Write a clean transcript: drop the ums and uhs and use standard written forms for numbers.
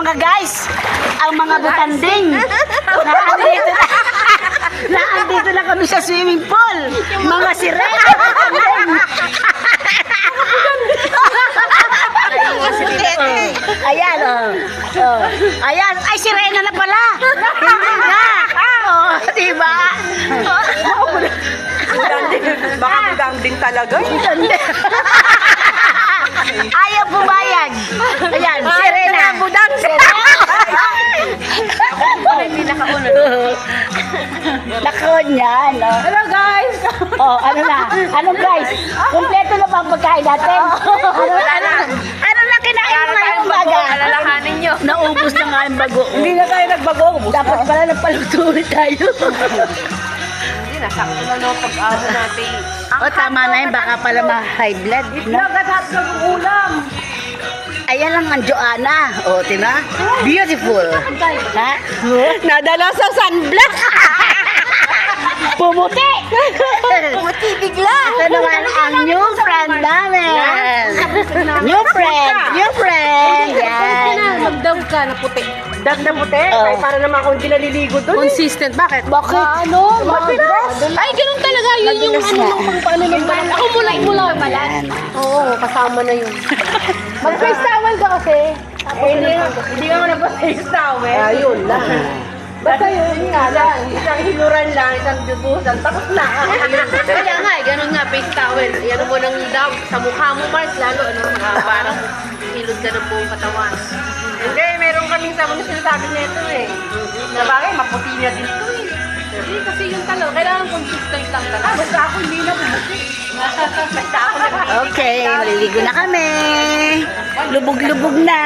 Mga guys, ang mga butanding, naandito na kami sa swimming pool. Mga sirena. Ayan, oh. Ayan, ay sirena na pala. Hindi na. Oh, diba? Baka budang talaga. Ayaw pumayag. Ayan, sirena. Budang Nakon yan. Oh. Hello guys! Oh, ano na? Ano guys? Kompleto na ba ang pagkain natin? Ano na kinain mo ngayong umaga? Alalahanin nyo. Naubos na nga yung bago. Hindi na tayo nagbago. Dapat pala nagpaluto ulit tayo. Hindi, nasakto na no pag-awa natin. O tama na yun, baka pala ma-high blood. No? Nagatap ng ulam. Ayan lang ang Joanna. O, tina? Beautiful. Ha? Nadala sa sunblock. Pumuti! Pumuti bigla. Ito naman ang new friend namin. New friend. New friend. Yan. Magdam ka na puti. Dag na puti? Oh. Ay, para naman akong hindi naliligo doon. Consistent. Bakit? Bakit? Ano? Ay, ganun talaga. Yun yung ano ng paano ng balat. Ako mula yung balat. Oo, kasama na yun. Mag-face towel ka kasi. Hindi ka mo nag-face towel. Ayun lang. Basta yun nga lang. Isang hiluran lang, isang dubusan, tapos na. Kaya nga, ganun nga, face towel. Yan mo nang dab sa mukha mo, Mars, lalo, ano, parang hilod ka ng buong katawan. Hindi, meron kaming sabon na sinasabi nito eh. Na bagay, maputi na din ito eh. Hindi, kasi yung talaga, kailangan consistent lang talaga. Basta ako hindi na pumuti. Basta ako na. Okay, maliligo na kami. Lubog-lubog na.